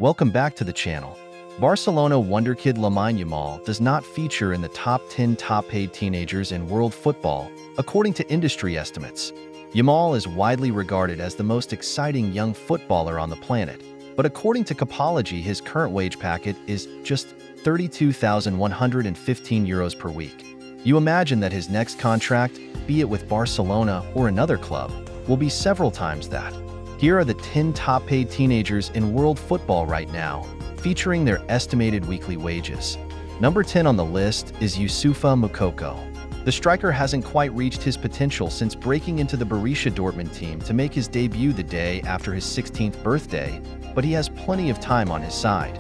Welcome back to the channel. Barcelona wonderkid Lamine Yamal does not feature in the top 10 top-paid teenagers in world football, according to industry estimates. Yamal is widely regarded as the most exciting young footballer on the planet, but according to Capology, his current wage packet is just €32,115 per week. You imagine that his next contract, be it with Barcelona or another club, will be several times that. Here are the 10 top-paid teenagers in world football right now, featuring their estimated weekly wages. Number 10 on the list is Youssoufa Moukoko. The striker hasn't quite reached his potential since breaking into the Borussia Dortmund team to make his debut the day after his 16th birthday, but he has plenty of time on his side.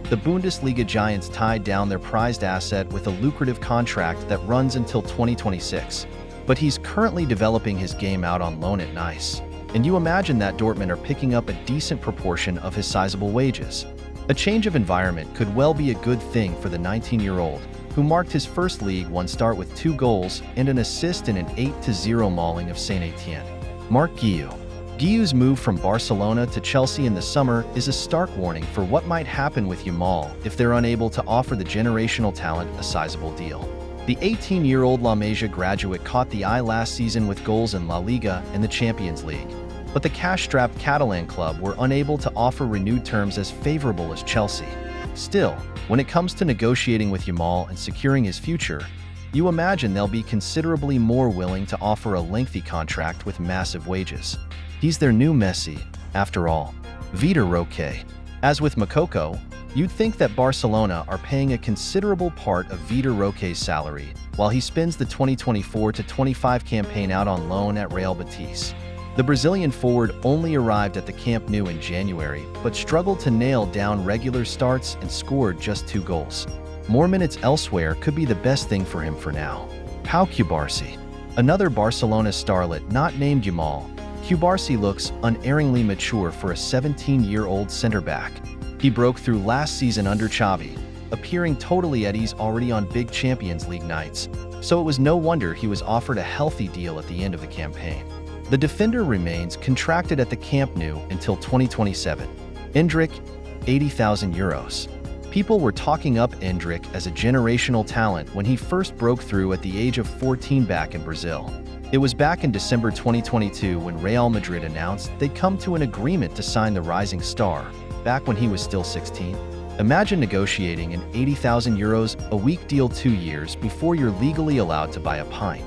The Bundesliga giants tied down their prized asset with a lucrative contract that runs until 2026, but he's currently developing his game out on loan at Nice. And you imagine that Dortmund are picking up a decent proportion of his sizable wages. A change of environment could well be a good thing for the 19-year-old, who marked his first League One start with 2 goals and an assist in an 8-0 mauling of Saint-Étienne. Marc Guiu. Guiu's move from Barcelona to Chelsea in the summer is a stark warning for what might happen with Yamal if they're unable to offer the generational talent a sizable deal. The 18-year-old La Masia graduate caught the eye last season with goals in La Liga and the Champions League, but the cash-strapped Catalan club were unable to offer renewed terms as favorable as Chelsea. Still, when it comes to negotiating with Yamal and securing his future, you imagine they'll be considerably more willing to offer a lengthy contract with massive wages. He's their new Messi, after all. Vitor Roque. As with Moukoko, you'd think that Barcelona are paying a considerable part of Vitor Roque's salary while he spends the 2024-25 campaign out on loan at Real Betis. The Brazilian forward only arrived at the Camp Nou in January, but struggled to nail down regular starts and scored just 2 goals. More minutes elsewhere could be the best thing for him for now. Pau Cubarsí. Another Barcelona starlet not named Yamal, Cubarsí looks unerringly mature for a 17-year-old center-back. He broke through last season under Xavi, appearing totally at ease already on big Champions League nights, so it was no wonder he was offered a healthy deal at the end of the campaign. The defender remains contracted at the Camp Nou until 2027. Endrick, €80,000. People were talking up Endrick as a generational talent when he first broke through at the age of 14 back in Brazil. It was back in December 2022 when Real Madrid announced they'd come to an agreement to sign the rising star, back when he was still 16. Imagine negotiating an €80,000 a week deal 2 years before you're legally allowed to buy a pint.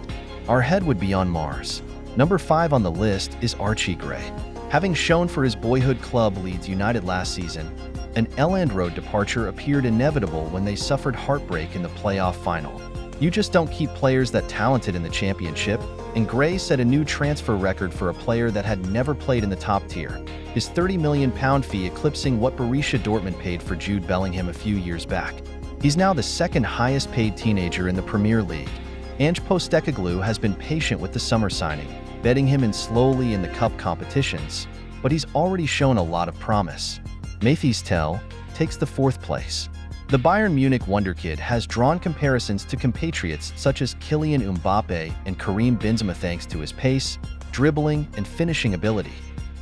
Our head would be on Mars. Number 5 on the list is Archie Gray. Having shown for his boyhood club Leeds United last season, an Elland Road departure appeared inevitable when they suffered heartbreak in the playoff final. You just don't keep players that talented in the championship, and Gray set a new transfer record for a player that had never played in the top tier, his £30 million fee eclipsing what Borussia Dortmund paid for Jude Bellingham a few years back. He's now the second highest paid teenager in the Premier League. Ange Postecoglou has been patient with the summer signing, betting him in slowly in the cup competitions, but he's already shown a lot of promise. Mathys Tel takes the 4th place. The Bayern Munich wonderkid has drawn comparisons to compatriots such as Kylian Mbappe and Karim Benzema thanks to his pace, dribbling, and finishing ability.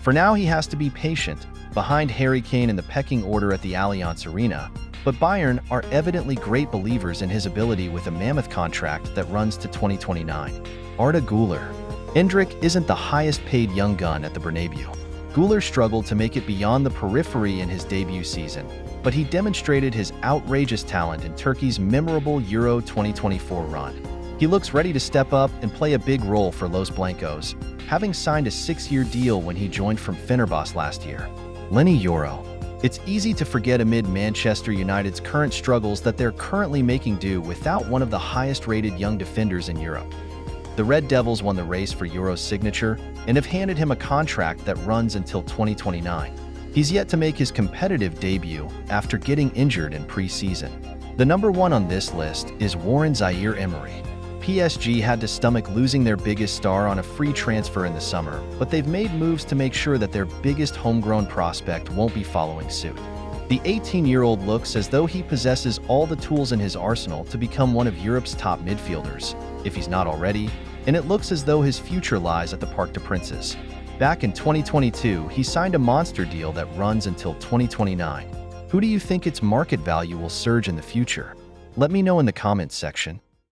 For now, he has to be patient, behind Harry Kane in the pecking order at the Allianz Arena, but Bayern are evidently great believers in his ability with a mammoth contract that runs to 2029. Arda Güler. Endrick isn't the highest-paid young gun at the Bernabeu. Güler struggled to make it beyond the periphery in his debut season, but he demonstrated his outrageous talent in Turkey's memorable Euro 2024 run. He looks ready to step up and play a big role for Los Blancos, having signed a 6-year deal when he joined from Fenerbahce last year. Leny Yoro. It's easy to forget amid Manchester United's current struggles that they're currently making do without one of the highest-rated young defenders in Europe. The Red Devils won the race for Yoro's signature and have handed him a contract that runs until 2029. He's yet to make his competitive debut after getting injured in pre-season. The number 1 on this list is Warren Zaire-Emery. PSG had to stomach losing their biggest star on a free transfer in the summer, but they've made moves to make sure that their biggest homegrown prospect won't be following suit. The 18-year-old looks as though he possesses all the tools in his arsenal to become one of Europe's top midfielders, if he's not already, and it looks as though his future lies at the Parc des Princes. Back in 2022, he signed a monster deal that runs until 2029. Who do you think its market value will surge in the future? Let me know in the comments section.